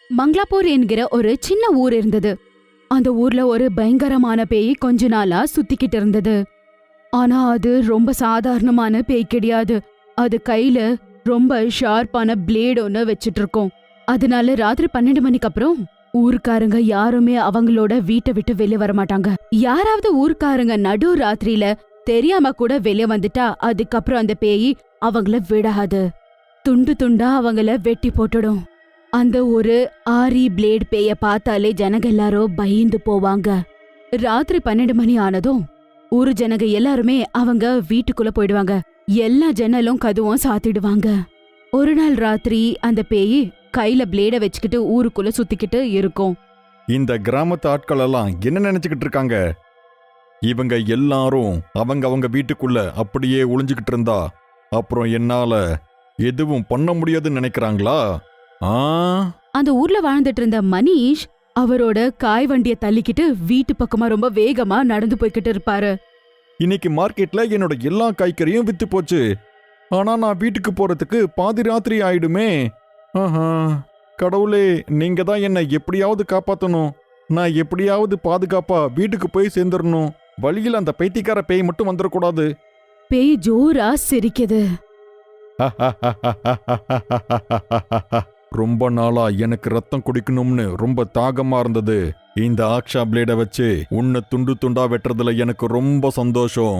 மங்களாப்பூர் என்கிற ஒரு சின்ன ஊர் இருந்தது. அந்த ஊர்ல ஒரு பயங்கரமான பேய் கொஞ்ச நாளா சுத்திக்கிட்டு இருந்தது. ஆனா அது ரொம்ப சாதாரணமான பேய் கிடையாது. அது கையில ரொம்ப ஷார்ப்பான பிளேட் ஒன்னு வச்சிட்டு இருக்கோம். அதனால ராத்திரி 12 மணிக்கு அப்புறம் ஊர்க்காரங்க யாருமே அவங்களோட வீட்டை விட்டு வெளியே வர மாட்டாங்க. யாராவது ஊர்க்காரங்க நடு ராத்திரியில தெரியாம கூட வெளியே வந்துட்டா அதுக்கப்புறம் அந்த பேய் அவங்கள விடாது. துண்டு துண்டா அவங்கள வெட்டி போட்டுடும். அந்த ஒரு ஆரி பிளேட் பேய பார்த்தாலே ஜனங்க எல்லாரும் பயந்து போவாங்க. ராத்திரி 12 மணி ஆனதும் ஊரு ஜனங்க எல்லாருமே அவங்க வீட்டுக்குள்ள போயிடுவாங்க. எல்லா ஜன்னலும் கதவும் சாத்திடுவாங்க. ஒரு நாள் ராத்திரி அந்த பேய் கையில பிளேட வச்சுக்கிட்டு ஊருக்குள்ள சுத்திக்கிட்டு இருக்கும். இந்த கிராமத்து ஆட்கள் எல்லாம் என்ன நினைச்சுக்கிட்டு இருக்காங்க? இவங்க எல்லாரும் அவங்க வீட்டுக்குள்ள அப்படியே ஒளிஞ்சுக்கிட்டு இருந்தா அப்புறம் என்னால எதுவும் பண்ண முடியாதுன்னு நினைக்கிறாங்களா? அந்த ஊர்ல வாழ்ந்துட்டு இருந்த மனிஷ் அவரோட காய் வண்டிய தள்ளிக்கிட்டு வீட்டு பக்கமா ரொம்ப வேகமா நடந்து போய்கிட்டு இருப்பாரு. இன்னைக்கு மார்க்கெட்ல என்னோட எல்லா காய்கறியும் வித்து போச்சு. ஆனா நான் வீட்டுக்கு போறதுக்கு பாதி ராத்திரி ஆயிடுமே. கடவுளே, நீங்க தான் என்னை எப்படியாவது காப்பாத்தணும். நான் எப்படியாவது பாதுகாப்பா வீட்டுக்கு போய் சேர்ந்துடணும். வழியில் அந்த பைத்தியக்கார பேய் மட்டும் வந்துடக்கூடாது. பேய் ஜோரா சிரிக்குது. ரொம்ப நாளா எனக்கு ரத்தம் குடிக்கணும்னு ரொம்ப தாகமா இருந்தது. இந்த ஆக்ஷா பிளேட வச்சு உன்னை துண்டு துண்டா வெட்டுறதுல எனக்கு ரொம்ப சந்தோஷம்.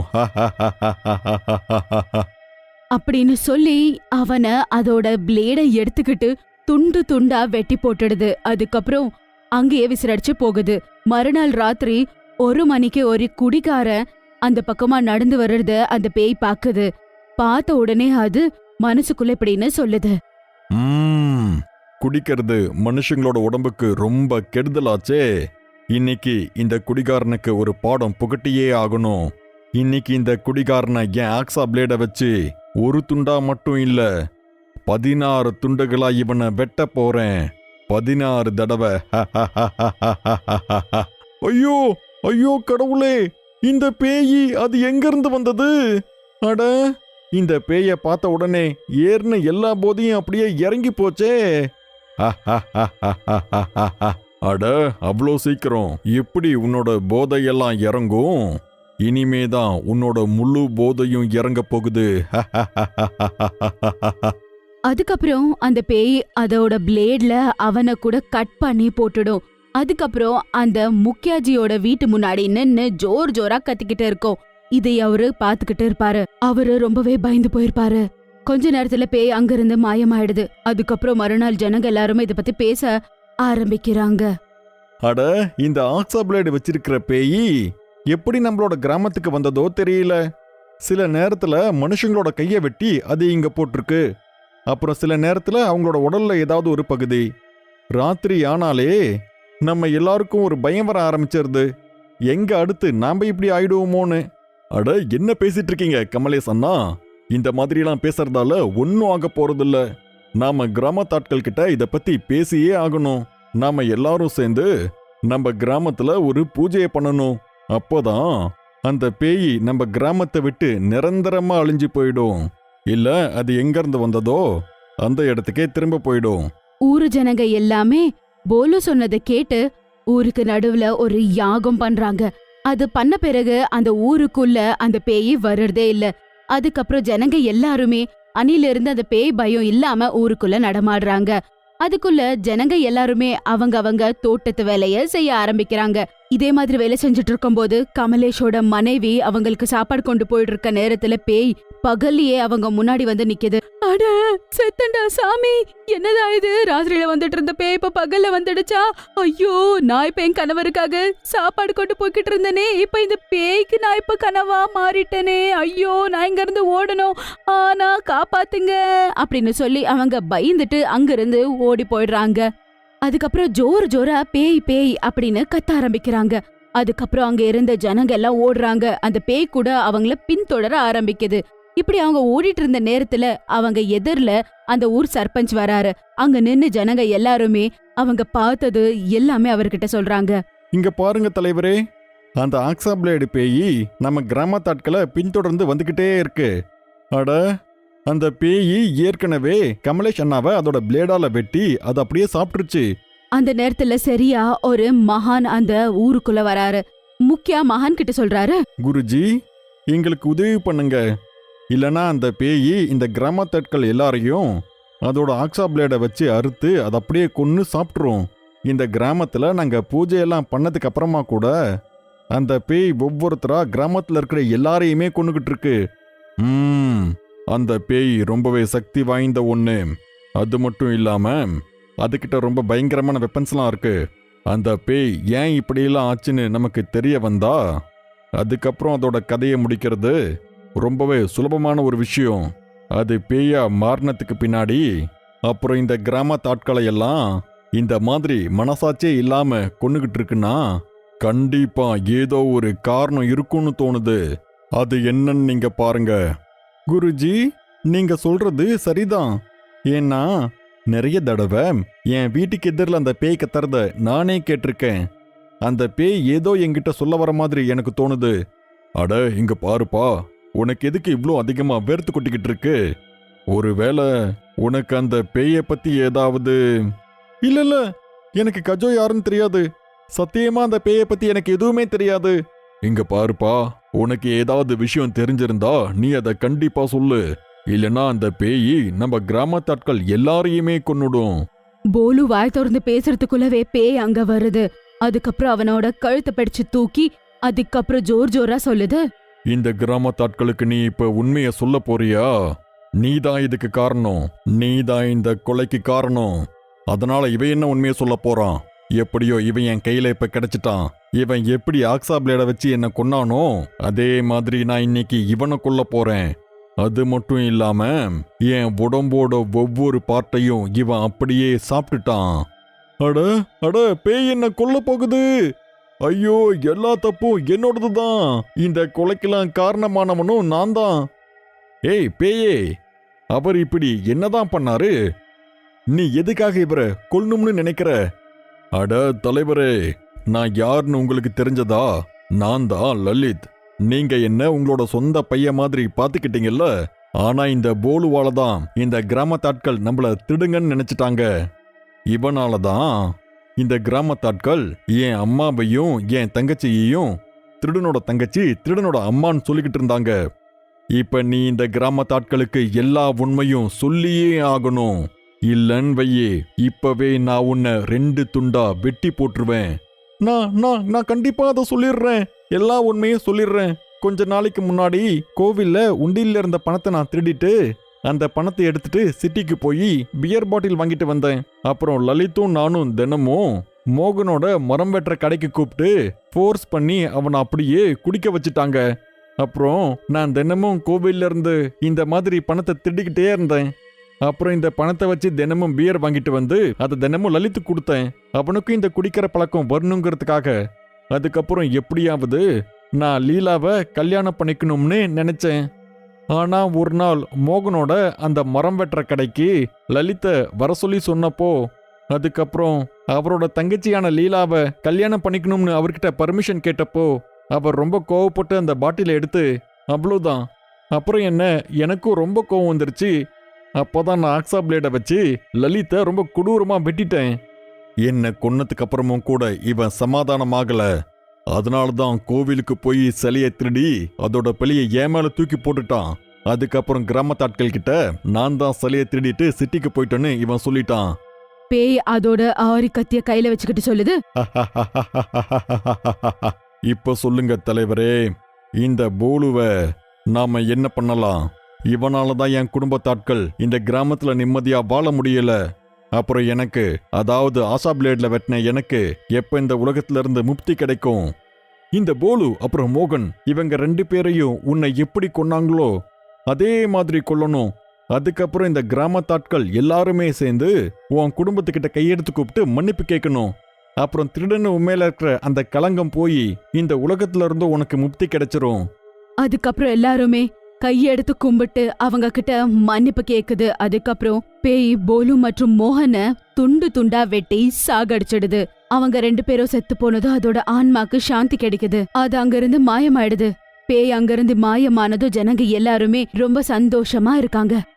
அப்படின்னு சொல்லி அவனை அதோட பிளேட எடுத்துக்கிட்டு துண்டு துண்டா வெட்டி போட்டுடுது. அதுக்கப்புறம் அங்கேயே விசிறடிச்சு போகுது. மறுநாள் ராத்திரி 1 மணிக்கு ஒரு குடிகாரன் அந்த பக்கமா நடந்து வர்றத அந்த பேய் பாக்குது. பார்த்த உடனே அது மனசுக்குள்ள இப்படின்னு சொல்லுது. குடிக்கிறது மனுஷங்களோட உடம்புக்கு ரொம்ப கெடுதலாச்சே. இன்னைக்கு இந்த குடிகாரனுக்கு ஒரு பாடம் புகட்டியே ஆகணும். இன்னைக்கு இந்த குடிகாரனை என் ஆக்ஸா பிளேட வச்சு ஒரு துண்டா மட்டும் இல்ல 16 துண்டுகளா இவனை வெட்ட போறேன். 16 தடவை. ஐயோ ஐயோ கடவுளே, இந்த பேயி அது எங்கிருந்து வந்தது? அட, இந்த பேய பார்த்த உடனே ஏர்னு எல்லா போதையும் அப்படியே இறங்கி போச்சே. அட, அவ்வளோ சீக்கிரம் எப்படி உன்னோட போதையெல்லாம் இறங்கும்? இனிமேதான் உன்னோட முழு போதையும் இறங்க போகுது. அதுக்கப்புறம் அந்த பேய் அதோட பிளேட்ல அவனை கூட கட் பண்ணி போட்டுடும். அதுக்கப்புறம் அந்த முக்கியாஜியோட வீட்டு முன்னாடி நின்னு ஜோரா கத்திக்கிட்டு இருக்கும். இதை அவரு பாத்துக்கிட்டு இருப்பாரு. அவரு ரொம்பவே பயந்து போயிருப்பாரு. கொஞ்ச நேரத்துல பேய் அங்கிருந்து மாயமாயிடுது. அதுக்கப்புறம் மறுநாள் ஜனங்க எல்லாருமே இத பத்தி பேச ஆரம்பிக்கிறாங்க. அட, இந்த ஆக்ஸா பிளேடு வச்சிருக்கிற பேயி எப்படி நம்மளோட கிராமத்துக்கு வந்ததோ தெரியல. சில நேரத்துல மனுஷங்களோட கைய வெட்டி அது இங்க போட்டிருக்கு. அப்புறம் சில நேரத்துல அவங்களோட உடல்ல ஏதாவது ஒரு பகுதி. ராத்திரி ஆனாலே நம்ம எல்லாருக்கும் ஒரு பயம் வர ஆரம்பிச்சிருது. எங்க அடுத்து நாம இப்படி ஆயிடுவோமோன்னு. அட, என்ன பேசிட்டு இருக்கீங்க கமலேஷ் அண்ணா? இந்த மாதிரிலாம் பேசுறதால ஒன்னும் ஆக போறதில்ல. நாம கிராமத்தாட்கள் கிட்ட இத பத்தி பேசியே ஆகணும். நாம எல்லாரும் சேர்ந்து நம்ம கிராமத்துல ஒரு பூஜையை பண்ணணும். அப்போதான் அந்த பேய் நம்ம கிராமத்தை விட்டு நிரந்தரமா அழிஞ்சு போயிடும். இல்ல அது எங்க இருந்து வந்ததோ அந்த இடத்துக்கே திரும்ப போயிடும். ஊரு ஜனங்க எல்லாமே போலு சொன்னதை கேட்டு ஊருக்கு நடுவுல ஒரு யாகம் பண்றாங்க. அது பண்ண பிறகு அந்த ஊருக்குள்ள அந்த பேய் வர்றதே இல்ல. அதுக்கப்புறம் ஜனங்க எல்லாருமே அன்னிலிருந்து அந்த பேய் பயம் இல்லாம ஊருக்குள்ள நடமாடுறாங்க. அதுக்குள்ள ஜனங்க எல்லாருமே அவங்க தோட்டத்து வேலைய செய்ய ஆரம்பிக்கிறாங்க. இதே மாதிரி வேலை செஞ்சுட்டு இருக்கும் போது கமலேஷோட மனைவி அவங்களுக்கு சாப்பாடு கொண்டு போயிட்டு இருக்க நேரத்துல பேய் பகல்லையே அவங்க முன்னாடி வந்து நிக்குது. அட, செத்தண்டா சாமி, என்னதா இது? ராத்திரியில வந்துட்டு இருந்த பேய் இப்ப பகல்ல வந்துடுச்சா? ஐயோ, நான் இப்ப என் கணவருக்காக சாப்பாடு கொண்டு போய்கிட்டு இருந்தேனே, இப்ப இந்த பேய்க்கு நான் இப்ப கனவா மாறிட்டேனே. ஐயோ, நான் இங்க இருந்து ஓடணும், ஆனா காப்பாத்துங்க அப்படின்னு சொல்லி அவங்க பயந்துட்டு அங்கிருந்து ஓடி போயிடுறாங்க. அதுக்கப்புறம் ஜோரா பேய் பேய் அப்படின்னு கத்த ஆரம்பிக்கிறாங்க. அதுக்கப்புறம் அங்க இருந்த ஜனங்க எல்லாம் ஓடுறாங்க. அந்த பேய் கூட அவங்கள பின்தொடர ஆரம்பிக்குது. இப்படி அவங்க ஓடிட்டு இருந்த நேரத்துல அவங்க எதிரில அந்த ஊர் சர்பஞ்ச் வராரு. அங்க நின்னு ஜனங்க எல்லாருமே அவங்க பார்த்தது எல்லாமே அவர்கிட்ட சொல்றாங்க. இங்க பாருங்க தலைவரே, அந்த ஆக்ஸா பிளேடு பேயி நம்ம கிராமத்தாட்களை பின்தொடர்ந்து வந்துகிட்டே இருக்கு. அட, அந்த பேயி ஏற்கனவே கமலேஷ் அண்ணாவை அதோட பிளேடால வெட்டி அதை அப்படியே சாப்பிட்டுருச்சு. அந்த நேரத்துல சரியா ஒரு மகான் அந்த ஊருக்குள்ள வராரு. முக்கியா மகான் கிட்ட சொல்றாரு, குருஜி, எங்களுக்கு உதவி பண்ணுங்க. இல்லனா அந்த பேய் இந்த கிராமத்தாட்கள் எல்லாரையும் அதோட ஆக்ஸா பிளேடை வச்சு அறுத்து அதை அப்படியே கொன்னு சாப்பிட்ரும். இந்த கிராமத்துல நாங்க பூஜையெல்லாம் பண்ணதுக்கு அப்புறமா கூட அந்த பேய் ஒவ்வொருத்தரா கிராமத்துல இருக்கிற எல்லாரையுமே கொன்னுகிட்டு இருக்கு. அந்த பேய் ரொம்பவே சக்தி வாய்ந்த ஒண்ணு. அது மட்டும் இல்லாம அதுகிட்ட ரொம்ப பயங்கரமான வெப்பன்ஸ்லாம் இருக்கு. அந்த பேய் ஏன் இப்படியெல்லாம் ஆச்சுன்னு நமக்கு தெரிய வந்தா அதுக்கப்புறம் அதோட கதையை முடிக்கிறது ரொம்பவே சுலபமான ஒரு விஷயம். அது பேயா மாறினத்துக்கு பின்னாடி அப்புறம் இந்த கிராமத்தாட்களை எல்லாம் இந்த மாதிரி மனசாட்சியே இல்லாம கொன்னுகிட்டு இருக்குன்னா கண்டிப்பா ஏதோ ஒரு காரணம் இருக்குன்னு தோணுது. அது என்னன்னு நீங்க பாருங்க. குருஜி, நீங்க சொல்றது சரிதான். ஏன்னா நிறைய தடவை என் வீட்டுக்கு எதிரில் அந்த பேய் கத்துறத நானே கேட்டிருக்கேன். அந்த பேய் ஏதோ என்கிட்ட சொல்ல வர மாதிரி எனக்கு தோணுது. அட இங்க பாருப்பா, உனக்கு எதுக்கு இவ்வளோ அதிகமா வேர்த்து கொட்டிக்கிட்டு இருக்கு? ஒருவேளை உனக்கு அந்த பேயை பத்தி ஏதாவது... இல்ல, எனக்கு கஜோ யாருன்னு தெரியாது. சத்தியமா அந்த பேயை பத்தி எனக்கு எதுவுமே தெரியாது. இங்க பாருப்பா, உனக்கு ஏதாவது விஷயம் தெரிஞ்சிருந்தா நீ அதை கண்டிப்பா சொல்லு. இல்லனா அந்த பேய் நம்ம கிராமத்தாட்கள் எல்லாரையுமே கொன்னுடும். போலு வாய் திறந்து பேசுறதுக்குள்ளவே பேய் அங்க வருது. அதுக்கப்புறம் அவனோட கழுத்தை பிடிச்சு தூக்கி அதுக்கப்புறம் ஜோரா சொல்லுது, இந்த கிராமத்தாட்களுக்கு நீ இப்ப உண்மைய சொல்ல போறியா? நீதான் இதுக்கு காரணம். நீதான் இந்த கொலைக்கு காரணம். அதனால இவன் என்ன உண்மைய சொல்ல போறான்? எப்படியோ இவன் என் கையில இப்ப கிடைச்சிட்டான். இவன் எப்படி ஆக்ஸா பிளேட வச்சு என்ன கொன்னானோ அதே மாதிரி நான் இன்னைக்கு இவனை கொல்ல போறேன். அது மட்டும் இல்லாம என் உடம்போட ஒவ்வொரு பார்ட்டையும் இவன் அப்படியே சாப்பிட்டுட்டான். அட அட, பேய் என்ன கொல்ல போகுது. ஐயோ, எல்லா தப்பும் என்னோடதுதான். இந்த கொலைக்கெல்லாம் காரணமானவனும் நான் தான். ஏய் பேயே, அவர் இப்படி என்னதான் பண்ணாரு? நீ எதுக்காக இவரை கொல்லணும்னு நினைக்கிற? அட தலைவரே, நான் யாருன்னு உங்களுக்கு தெரிஞ்சதா? நான் தான் லலித். நீங்க என்ன உங்களோட சொந்த பையன் மாதிரி பாத்துக்கிட்டீங்கல்ல. ஆனா இந்த போலுவால தான் இந்த கிராமத்தாட்கள் நம்மள திருடுங்கன்னு நினைச்சிட்டாங்க. இவனாலதான் இந்த கிராமத்தாட்கள் என் அம்மாவையும் என் தங்கச்சியையும் திருடனோட தங்கச்சி திருடனோட அம்மான்னு சொல்லிக்கிட்டு இருந்தாங்க. இப்ப நீ இந்த கிராமத்தாட்களுக்கு எல்லா உண்மையும் சொல்லியே ஆகணும். இல்லன்னு வையே, இப்பவே நான் உன்னை 2 துண்டா வெட்டி போட்டுருவேன். நான் கண்டிப்பா அதை சொல்லிடுறேன். எல்லா உண்மையும் சொல்லிடுறேன். கொஞ்ச நாளைக்கு முன்னாடி கோவில்ல உண்டியில இருந்த பணத்தை நான் திருடிட்டு அந்த பணத்தை எடுத்துட்டு சிட்டிக்கு போய் பியர் பாட்டில் வாங்கிட்டு வந்தேன். அப்புறம் லலித்தும் நானும் தினமும் மோகனோட மரம் வெட்டுற கடைக்கு கூப்பிட்டு ஃபோர்ஸ் பண்ணி அவனை அப்படியே குடிக்க வச்சுட்டாங்க. அப்புறம் நான் தினமும் கோவில்ல இருந்து இந்த மாதிரி பணத்தை திருடிக்கிட்டே இருந்தேன். அப்புறம் இந்த பணத்தை வச்சு தினமும் பியர் வாங்கிட்டு வந்து அதை தினமும் லலித்து கொடுத்தேன். அவனுக்கும் இந்த குடிக்கிற பழக்கம் வரணுங்கிறதுக்காக. அதுக்கப்புறம் எப்படியாவது நான் லீலாவை கல்யாணம் பண்ணிக்கணும்னு நினைச்சேன். ஆனா ஒரு நாள் மோகனோட அந்த மரம் வெட்டுற கடைக்கு லலித்தை வர சொல்லி சொன்னப்போ, அதுக்கப்புறம் அவரோட தங்கச்சியான லீலாவை கல்யாணம் பண்ணிக்கணும்னு அவர்கிட்ட பர்மிஷன் கேட்டப்போ அவர் ரொம்ப கோவப்பட்டு அந்த பாட்டிலை எடுத்து அவ்வளோதான். அப்புறம் எனக்கும் ரொம்ப கோவம் வந்துருச்சு. அப்போதான் நான் ஆக்ஸா பிளேடை வச்சு லலித்தை ரொம்ப கொடூரமா வெட்டிட்டேன். என்ன கொன்னதுக்கு அப்புறமும் கூட இவன் சமாதானமாகல. அதனாலதான் கோவிலுக்கு போய் சிலையை திருடி அதோட பழியை ஏன் மேல தூக்கி போட்டுட்டான். அதுக்கப்புறம் கிராமத்தாட்கள் கிட்ட நான் தான் சிலையை திருடிட்டு சிட்டிக்கு போயிட்டேன்னு இவன் சொல்லிட்டான். பேய் அதோட ஆரி கத்திய கையில வச்சுக்கிட்டு சொல்லுது, இப்ப சொல்லுங்க தலைவரே, இந்த போலுவை நாம என்ன பண்ணலாம்? இவனாலதான் என் குடும்பத்தாட்கள் இந்த கிராமத்துல நிம்மதியா வாழ முடியல. அப்புறம் எனக்கு, அதாவது ஆசா பிளேட்ல வெட்டின எனக்கு எப்ப இந்த உலகத்துல இருந்து முக்தி கிடைக்கும்? இந்த போலு அப்புறம் மோகன் இவங்க 2 பேரையும் உன்னை எப்படி கொன்னாங்களோ அதே மாதிரி கொல்லணும். அதுக்கப்புறம் இந்த கிராமத்தாட்கள் எல்லாருமே சேர்ந்து உன் குடும்பத்துக்கிட்ட கையெடுத்து கூப்பிட்டு மன்னிப்பு கேட்கணும். அப்புறம் திருடன்னு உண்மையில இருக்கிற அந்த களங்கம் போய் இந்த உலகத்துல இருந்து உனக்கு முக்தி கிடைச்சிரும். அதுக்கப்புறம் எல்லாருமே கையெடுத்து கும்பிட்டு அவங்க கிட்ட மன்னிப்பு கேக்குது. அதுக்கப்புறம் பேய் போலு மற்றும் மோகனை துண்டு துண்டா வெட்டி சாகடிச்சிடுது. அவங்க 2 பேரும் செத்து போனதும் அதோட ஆன்மாக்கு சாந்தி கிடைக்குது. அது அங்கிருந்து மாயமாயிடுது. பேய் அங்கிருந்து மாயமானதும் ஜனங்க எல்லாருமே ரொம்ப சந்தோஷமா இருக்காங்க.